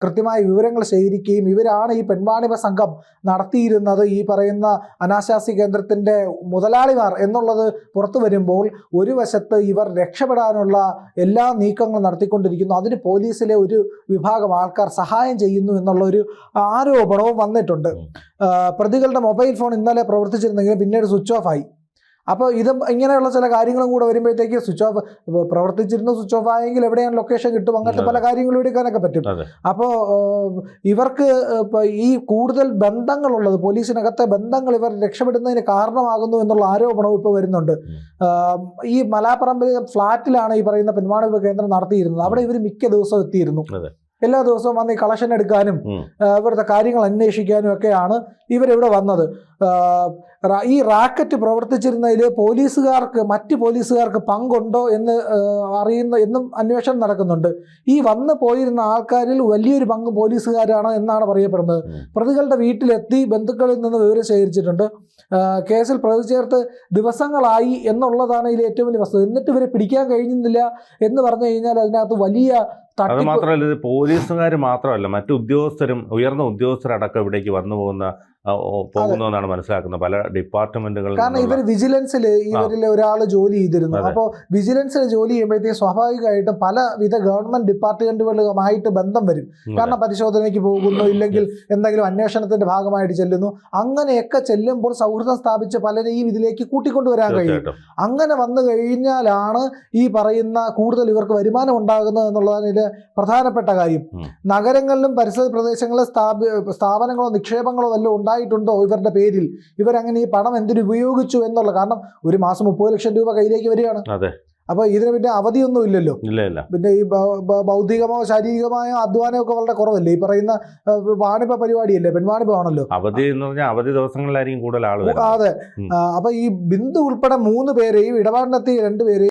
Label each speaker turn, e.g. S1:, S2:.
S1: കൃത്യമായ വിവരങ്ങൾ ശേഖരിക്കുകയും ഇവരാണ് ഈ പെൺവാണിഭ സംഘം നടത്തിയിരുന്നത് ഈ പറയുന്ന അനാശാസ്യ കേന്ദ്രത്തിൻ്റെ മുതലാളിമാർ എന്നുള്ളത് പുറത്തു വരുമ്പോൾ ഒരു വശത്ത് ഇവർ രക്ഷപ്പെടാനുള്ള എല്ലാ നീക്കങ്ങളും നടത്തിക്കൊണ്ടിരിക്കുന്നു, അതിന് പോലീസിലെ ഒരു വിഭാഗം ആൾക്കാർ സഹായം ചെയ്യുന്നു എന്നുള്ള ഒരു ആരോപണവും വന്നിട്ടുണ്ട്. പ്രതികളുടെ മൊബൈൽ ഫോൺ ഇന്നലെ പ്രവർത്തിച്ചിരുന്നെങ്കിലും പിന്നീട് സ്വിച്ച് ഓഫ് ആയി. അപ്പോൾ ഇത് ഇങ്ങനെയുള്ള ചില കാര്യങ്ങളും കൂടെ വരുമ്പോഴത്തേക്ക് സ്വിച്ച് ഓഫ് സ്വിച്ച് ഓഫ് ആയെങ്കിൽ എവിടെയാണ് ലൊക്കേഷൻ കിട്ടും, അങ്ങനത്തെ പല കാര്യങ്ങളും എടുക്കാനൊക്കെ പറ്റും. അപ്പോൾ ഇവർക്ക് ഈ കൂടുതൽ ബന്ധങ്ങളുള്ളത്, പോലീസിനകത്തെ ബന്ധങ്ങൾ ഇവർ രക്ഷപ്പെടുന്നതിന് കാരണമാകുന്നു എന്നുള്ള ആരോപണവും ഇപ്പോൾ വരുന്നുണ്ട്. ഈ മലാപ്പറമ്പ് ഫ്ലാറ്റിലാണ് ഈ പറയുന്ന പെൺവാണിഭ കേന്ദ്രം നടത്തിയിരുന്നത്. അവിടെ ഇവർ മിക്ക ദിവസവും എത്തിയിരുന്നു. എല്ലാ ദിവസവും വന്ന് ഈ കളക്ഷൻ എടുക്കാനും ഇവിടുത്തെ കാര്യങ്ങൾ അന്വേഷിക്കാനും ഒക്കെയാണ് ഇവരിവിടെ വന്നത്. ഈ റാക്കറ്റ് പ്രവർത്തിച്ചിരുന്നതിൽ മറ്റ് പോലീസുകാർക്ക് പങ്കുണ്ടോ എന്ന് എന്നും അന്വേഷണം നടക്കുന്നുണ്ട്. ഈ വന്നു പോയിരുന്ന ആൾക്കാരിൽ വലിയൊരു പങ്ക് പോലീസുകാരാണ് എന്നാണ് പറയപ്പെടുന്നത്. പ്രതികളുടെ വീട്ടിലെത്തി ബന്ധുക്കളിൽ നിന്ന് വിവരം ശേഖരിച്ചിട്ടുണ്ട്. കേസിൽ പ്രതി ചേർത്ത് ദിവസങ്ങളായി എന്നുള്ളതാണ് ഇതിൽ ഏറ്റവും വലിയ വസ്തുത. എന്നിട്ട് ഇവരെ പിടിക്കാൻ കഴിയുന്നില്ല എന്ന് പറഞ്ഞു കഴിഞ്ഞാൽ അതിനകത്ത് വലിയ
S2: അത് മാത്രമല്ല, ഇത് പോലീസുകാർ മാത്രമല്ല, മറ്റു ഉദ്യോഗസ്ഥരും ഉയർന്ന ഉദ്യോഗസ്ഥരടക്കം ഇവിടേക്ക് പോകുന്നതെന്നാണ് മനസ്സിലാക്കുന്നത് പല ഡിപ്പാർട്ട്മെന്റുകളിൽ.
S1: കാരണം ഇവർ വിജിലൻസിൽ ഇവരിൽ ഒരാൾ ജോലി ചെയ്തിരുന്നു. അപ്പോൾ വിജിലൻസിൽ ജോലി ചെയ്യുമ്പോഴത്തേക്ക് സ്വാഭാവികമായിട്ടും പലവിധ ഗവൺമെന്റ് ഡിപ്പാർട്ട്മെന്റുകളുമായിട്ട് ബന്ധം വരും. കാരണം പരിശോധനയ്ക്ക് പോകുന്നു, ഇല്ലെങ്കിൽ എന്തെങ്കിലും അന്വേഷണത്തിന്റെ ഭാഗമായിട്ട് ചെല്ലുന്നു. അങ്ങനെയൊക്കെ ചെല്ലുമ്പോൾ സൗഹൃദം സ്ഥാപിച്ച് പലരെയും ഇതിലേക്ക് കൂട്ടിക്കൊണ്ടുവരാൻ കഴിയും. അങ്ങനെ വന്നു കഴിഞ്ഞാലാണ് ഈ പറയുന്ന കൂടുതൽ ഇവർക്ക് വരുമാനം ഉണ്ടാകുന്നത് എന്നുള്ളതാണ് ഇതിന്റെ പ്രധാനപ്പെട്ട കാര്യം. നഗരങ്ങളിലും പരിസര പ്രദേശങ്ങളിലും സ്ഥാപനങ്ങളോ നിക്ഷേപങ്ങളോ വല്ലതും ഉണ്ടായിട്ടുണ്ടോ ഇവരുടെ പേരിൽ? ഇവരങ്ങനെ ഈ പണം എന്തിനു ഉപയോഗിച്ചു എന്നുള്ള, കാരണം ഒരു മാസം 30 ലക്ഷം രൂപ കയ്യിലേക്ക് വരികയാണ്. അപ്പോൾ ഇതിന് പിന്നെ അവധിയൊന്നും ഇല്ലല്ലോ. പിന്നെ ഈ ബൗദ്ധികമോ ശാരീരികമായോ അധ്വാനമൊക്കെ വളരെ കുറവല്ലേ. ഈ പറയുന്ന വാണിഭ പരിപാടിയല്ലേ, പെൺവാണിഭമാണല്ലോ.
S2: അവധി എന്ന് പറഞ്ഞാൽ അവധി ദിവസങ്ങളിലായിരിക്കും കൂടുതൽ ആളുകൾ.
S1: അതെ. അപ്പൊ ഈ ബിന്ദു ഉൾപ്പെടെ 3 പേരെയും ഇടപാടിനെത്തി 2 പേരെയും